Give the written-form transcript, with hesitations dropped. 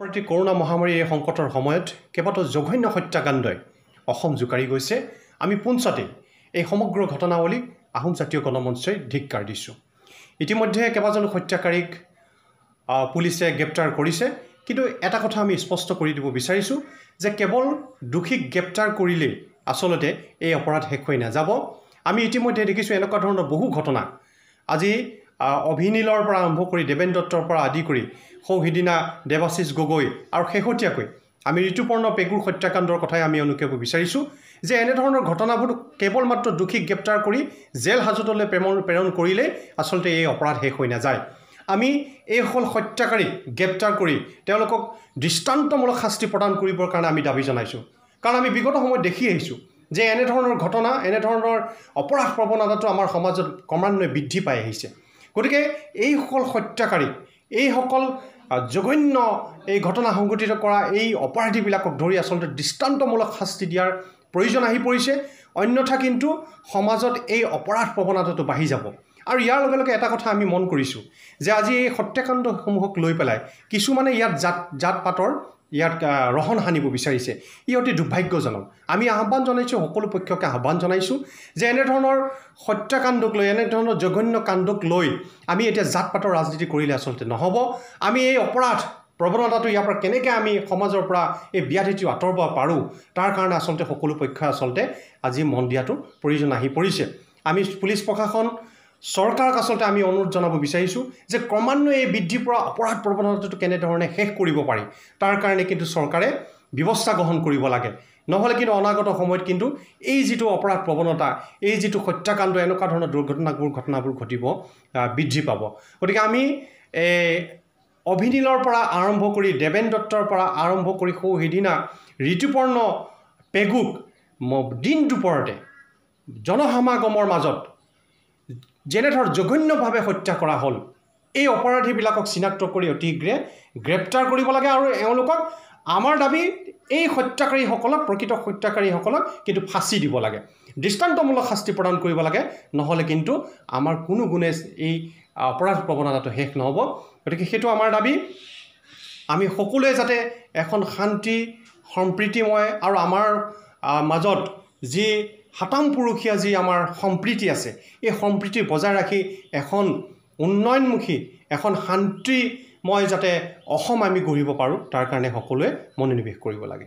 প্ৰতি কৰোনা মহামাৰীৰ এই সংকটৰ সময়ত কেইবাটাও জঘন্য হত্যাকাণ্ডই অসম জোকাৰি গৈছে। আমি পুনছাতে এই সমগ্ৰ ঘটনাৱলী আহোম জাতীয় গণমঞ্চই ধিক্কাৰ দিছোঁ। ইতিমধ্যে কেইবাজন হত্যাকাৰীক পুলিচে গ্ৰেপ্তাৰ কৰিছে, কিন্তু এটা কথা আমি স্পষ্ট কৰি দিব বিচাৰিছোঁ যে কেৱল দোষীক গ্ৰেপ্তাৰ কৰিলেই আচলতে এই অপৰাধ শেষ হৈ নাযাব। আমি ইতিমধ্যে দেখিছোঁ এনেকুৱা ধৰণৰ বহু ঘটনা, আজি অভিনীলৰ পৰা আৰম্ভ কৰি দেৱেন দত্তৰ পৰা আদি কৰি সিদিনা দেৱাশিষ গগৈ আৰু শেহতীয়াকৈ আমি ঋতুপৰ্ণ পেগুৰ হত্যাকাণ্ডৰ কথাই আমি অনুকৰিব বিচাৰিছোঁ যে এনেধৰণৰ ঘটনাবোৰ কেৱল মাত্ৰ দোষীক গ্ৰেপ্তাৰ কৰি জেল হাজতলৈ প্ৰেৰণ কৰিলেই আচলতে এই অপৰাধ শেষ হৈ নাযায়। আমি এইসকল হত্যাকাৰীক গ্ৰেপ্তাৰ কৰি তেওঁলোকক দৃষ্টান্তমূলক শাস্তি প্ৰদান কৰিবৰ কাৰণে আমি দাবী জনাইছোঁ। কাৰণ আমি বিগত সময়ত দেখি আহিছোঁ যে এনেধৰণৰ ঘটনা, এনেধৰণৰ অপৰাধ প্ৰৱণতাটো আমাৰ সমাজত ক্ৰমান্বয়ে বৃদ্ধি পাই আহিছে। গতিকে এইসকল হত্যাকাৰী, এইসকল জঘন্য এই ঘটনা সংঘটিত কৰা এই অপৰাধীবিলাকক ধৰি আচলতে দৃষ্টান্তমূলক শাস্তি দিয়াৰ প্ৰয়োজন আহি পৰিছে। অন্যথা কিন্তু সমাজত এই অপৰাধ প্ৰৱণতাটো বাঢ়ি যাব। আৰু ইয়াৰ লগে লগে এটা কথা আমি মন কৰিছোঁ যে আজি এই হত্যাকাণ্ডসমূহক লৈ পেলাই কিছুমানে ইয়াত জাত পাতৰ ইয়াত ৰহণ সানিব বিচাৰিছে। ই অতি দুৰ্ভাগ্যজনক। আমি আহ্বান জনাইছোঁ, সকলো পক্ষকে আহ্বান জনাইছোঁ যে এনেধৰণৰ হত্যাকাণ্ডক লৈ, এনেধৰণৰ জঘন্য কাণ্ডক লৈ আমি এতিয়া জাত পাতৰ ৰাজনীতি কৰিলে আচলতে নহ'ব। আমি এই অপৰাধ প্ৰৱণতাটো ইয়াৰ পৰা কেনেকৈ আমি সমাজৰ পৰা এই ব্যাধিটো আঁতৰাব পাৰোঁ, তাৰ কাৰণে আচলতে সকলো পক্ষই আচলতে আজি মন দিয়াটো প্ৰয়োজন আহি পৰিছে। আমি পুলিচ প্ৰশাসন, চৰকাৰক আচলতে আমি অনুৰোধ জনাব বিচাৰিছোঁ যে ক্ৰমান্বয়ে এই বৃদ্ধি পোৱা অপৰাধ প্ৰৱণতাটো কেনেধৰণে শেষ কৰিব পাৰি, তাৰ কাৰণে কিন্তু চৰকাৰে ব্যৱস্থা গ্ৰহণ কৰিব লাগে। নহ'লে কিন্তু অনাগত সময়ত কিন্তু এই যিটো অপৰাধ প্ৰৱণতা, এই যিটো হত্যাকাণ্ড, এনেকুৱা ধৰণৰ ঘটনাবোৰ ঘটিব, বৃদ্ধি পাব। গতিকে আমি অভিনীলৰ পৰা আৰম্ভ কৰি দেৱেন দত্তৰ পৰা আৰম্ভ কৰি সিদিনা ঋতুপৰ্ণ পেগুক দিন দুপৰতে জনসমাগমৰ মাজত যেনেধৰণৰ জঘন্যভাৱে হত্যা কৰা হ'ল, এই অপৰাধীবিলাকক চিনাক্ত কৰি অতি শীঘ্ৰে গ্ৰেপ্তাৰ কৰিব লাগে। আৰু এওঁলোকক, আমাৰ দাবী, এই হত্যাকাৰীসকলক, প্ৰকৃত হত্যাকাৰীসকলক কিন্তু ফাঁচি দিব লাগে, দৃষ্টান্তমূলক শাস্তি প্ৰদান কৰিব লাগে। নহ'লে কিন্তু আমাৰ কোনো গুণে এই অপৰাধ প্ৰৱণতাটো শেষ নহ'ব। গতিকে সেইটো আমাৰ দাবী। আমি সকলোৱে যাতে এখন শান্তি, সম্প্ৰীতিময় আৰু আমাৰ মাজত যি সাতামপুৰুষীয়া যি আমাৰ সম্প্ৰীতি আছে, এই সম্প্ৰীতি বজাই ৰাখি এখন উন্নয়নমুখী, এখন শান্তিময় যাতে অসম আমি গঢ়িব পাৰোঁ, তাৰ কাৰণে সকলোৱে মনোনিৱেশ কৰিব লাগে।